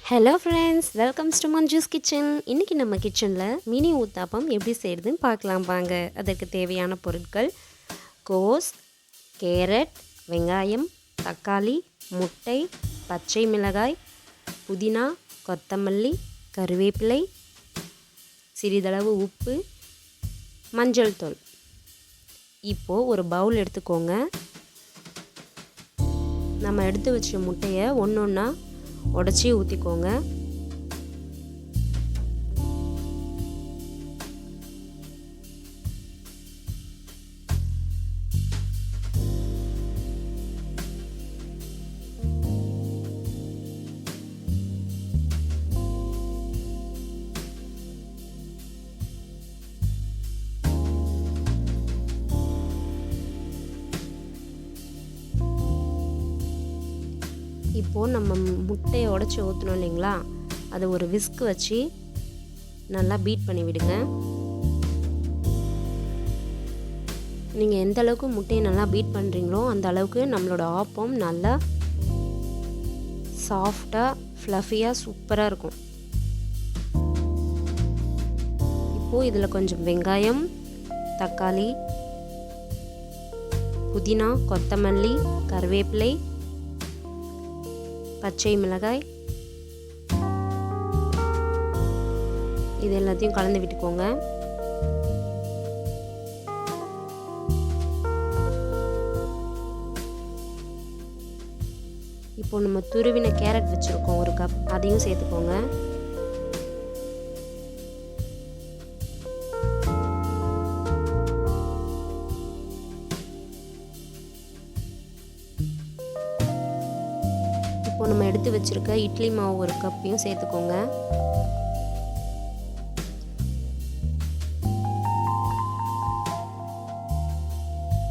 Hello friends, welcomes to Manju's kitchen. இன்றைக்கி நம்ம கிச்சனில் மினி ஊத்தாப்பம் எப்படி செய்கிறதுன்னு பார்க்கலாம் வாங்க. அதற்கு தேவையான பொருட்கள்: கோஸ், கேரட், வெங்காயம், தக்காளி, முட்டை, பச்சை மிளகாய், புதினா, கொத்தமல்லி, கருவேப்பிலை, சிறிதளவு உப்பு, மஞ்சள் தூள். இப்போது ஒரு பவுல் எடுத்துக்கோங்க. நம்ம எடுத்து வச்ச முட்டையை ஒன்று ஒன்றா உடச்சி ஊற்றிக்கோங்க. இப்போது நம்ம முட்டையை உடச்சி ஊற்றணும் இல்லைங்களா, அதை ஒரு விஸ்க் வச்சு நல்லா பீட் பண்ணி விடுங்க. நீங்கள் எந்த அளவுக்கு முட்டையை நல்லா பீட் பண்ணுறீங்களோ அந்த அளவுக்கு நம்மளோட ஆப்பம் நல்லா சாஃப்டாக ஃப்ளஃபியாக சூப்பராக இருக்கும். இப்போது இதில் கொஞ்சம் வெங்காயம், தக்காளி, புதினா, கொத்தமல்லி, கருவேப்பிலை, பச்சை மிளகாய், இது எல்லாத்தையும் கலந்து விட்டுக்கோங்க. இப்போ நம்ம துருவின கேரட் வச்சுருக்கோம் ஒரு கப், அதையும் சேர்த்துக்கோங்க. இப்போ நம்ம எடுத்து வச்சுருக்க இட்லி மாவு ஒரு கப்பையும் சேர்த்துக்கோங்க.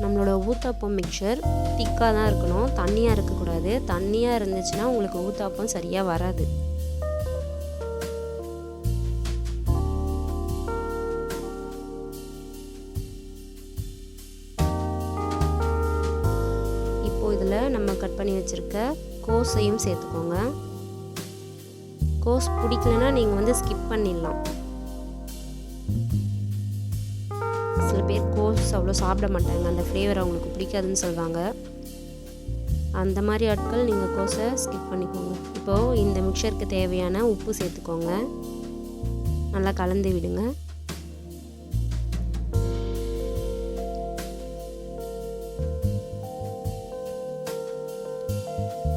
நம்மளோட ஊத்தாப்பம் மிக்சர் திக்காக தான் இருக்கணும், தண்ணியாக இருக்கக்கூடாது. தண்ணியாக இருந்துச்சுன்னா உங்களுக்கு ஊத்தாப்பம் சரியாக வராது. இப்போது இதில் நம்ம கட் பண்ணி வச்சுருக்க கோஸையும் சேர்த்துக்கோங்க. கோஸ் பிடிக்கலன்னா நீங்கள் ஸ்கிப் பண்ணிடலாம். சில பேர் கோஸ் அவ்வளோ சாப்பிட மாட்டாங்க, அந்த ஃப்ளேவர் அவங்களுக்கு பிடிக்காதுன்னு சொல்லுவாங்க. அந்த மாதிரி ஆட்கள் நீங்கள் கோஸை ஸ்கிப் பண்ணிக்கோங்க. இப்போது இந்த மிக்சருக்கு தேவையான உப்பு சேர்த்துக்கோங்க. நல்லா கலந்து விடுங்க.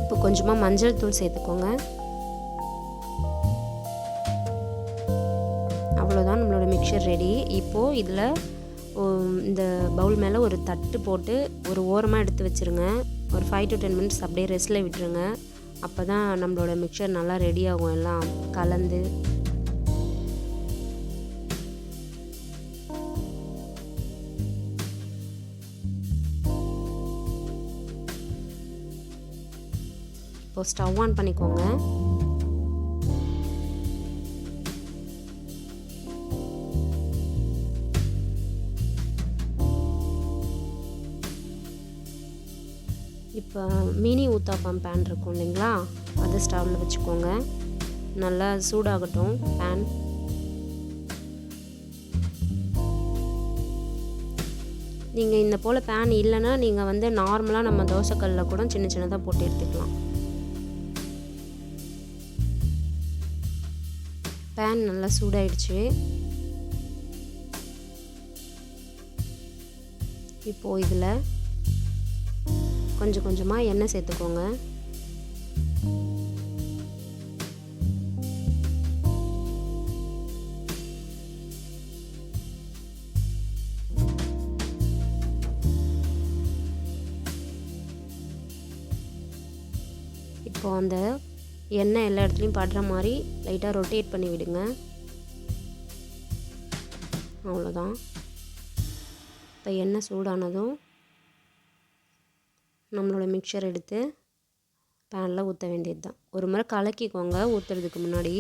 இப்போ கொஞ்சமாக மஞ்சள் தூள் சேர்த்துக்கோங்க. அவ்வளோதான், நம்மளோட மிக்சர் ரெடி. இப்போது இதில் இந்த பவுல் மேலே ஒரு தட்டு போட்டு ஒரு ஓரமாக எடுத்து வச்சுருங்க. ஒரு 5 to 10 minutes அப்படியே ரெஸ்ட்டில் விட்டுருங்க. அப்போ தான் நம்மளோட மிக்சர் நல்லா ரெடி ஆகும், எல்லாம் கலந்து. இப்போது ஸ்டவ் ஆன் பண்ணிக்கோங்க. இப்போ மினி ஊத்தாப்பம் பேன் இருக்கும் இல்லைங்களா, அது ஸ்டவ்வில் வச்சுக்கோங்க. நல்லா சூடாகட்டும் பேன். நீங்கள் இந்த போல் பேன் இல்லைன்னா நீங்கள் நார்மலாக நம்ம தோசைக்கல்லில் கூட சின்ன சின்னதாக போட்டு எடுத்துக்கலாம். பேன் நல்லா சூடாயிடுச்சு. இப்போது இதில் கொஞ்சம் கொஞ்சமாக எண்ணெய் சேர்த்துக்கோங்க. இப்போ அந்த எண்ணெய் எல்லா இடத்துலையும் படுற மாதிரி லைட்டாக ரொட்டேட் பண்ணி விடுங்க. அவ்வளோதான். இப்போ எண்ணெய் சூடானதும் நம்மளோட மிக்சர் எடுத்து பேனில் ஊற்ற வேண்டியது தான். ஒரு முறை கலக்கிக்கோங்க ஊற்றுறதுக்கு முன்னாடி.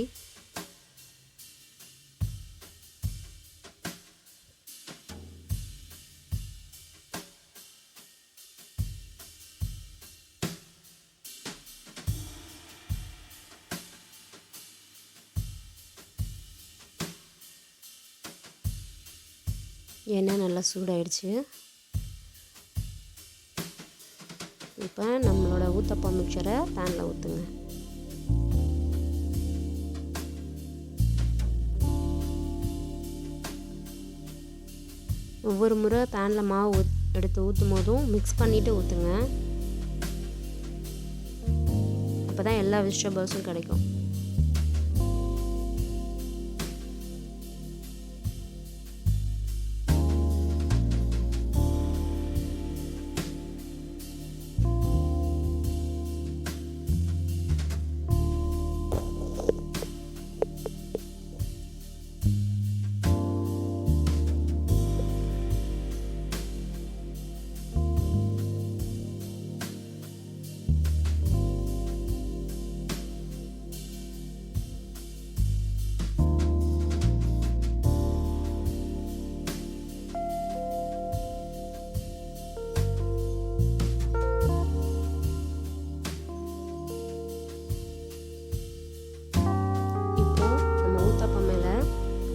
எண்ணெய் நல்லா சூடாயிடுச்சு. இப்போ நம்மளோட ஊத்தப்பம் மிக்சரை பேனில் ஊற்றுங்க. ஒவ்வொரு முறை பேனில் மாவு எடுத்து ஊற்றும் போதும் மிக்ஸ் பண்ணிவிட்டு ஊற்றுங்க. அப்போ தான் எல்லா வெஜிடபிள்ஸும் கிடைக்கும்.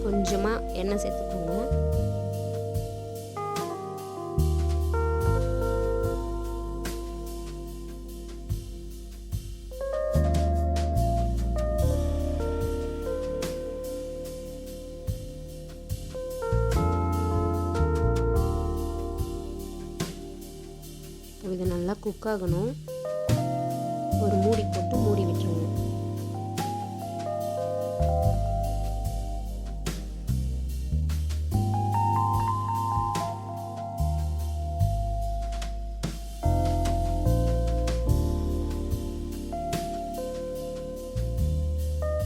கொஞ்சமாக எண்ணெய் சேர்த்துக்கோங்க. இது நல்லா குக் ஆகணும். ஒரு மூடி போட்டு மூடி விட்டுருங்க.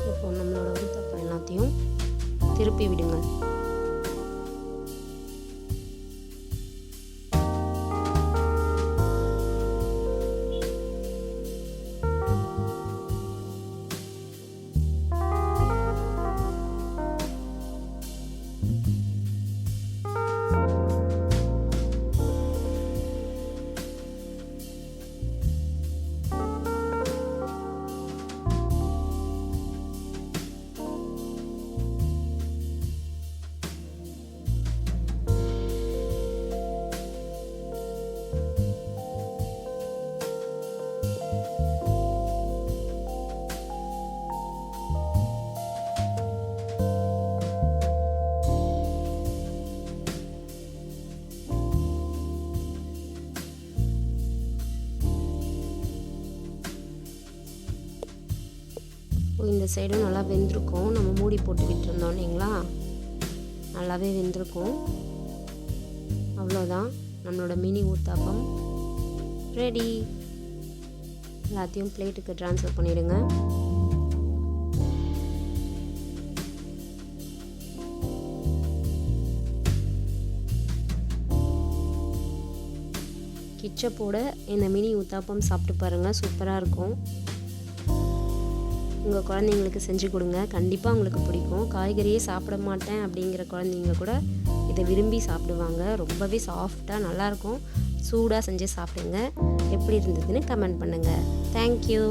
இப்போ நம்மளோட ஊத்தப்பம் எல்லாத்தையும் திருப்பி விடுங்க. இந்த சைடும் நல்லா வெந்திருக்கும். நம்ம மூடி போட்டு விட்டுருந்தோம் இல்லைங்களா, நல்லாவே வெந்திருக்கும். அவ்வளோதான், நம்மளோட மினி ஊத்தாப்பம் ரெடி. எல்லாத்தையும் பிளேட்டுக்கு ட்ரான்ஸ்ஃபர் பண்ணிவிடுங்க. கிச்சப்போட இந்த மினி ஊத்தாப்பம் சாப்பிட்டு பாருங்கள், சூப்பராக இருக்கும். உங்கள் குழந்தைங்களுக்கு செஞ்சு கொடுங்க, கண்டிப்பாக உங்களுக்கு பிடிக்கும். காய்கறியே சாப்பிட மாட்டேன் அப்படிங்கிற குழந்தைங்க கூட இதை விரும்பி சாப்பிடுவாங்க. ரொம்பவே சாஃப்டாக நல்லாயிருக்கும். சூடாக செஞ்சு சாப்பிடுங்க. எப்படி இருந்ததுன்னு கமெண்ட் பண்ணுங்கள். தேங்க்யூ.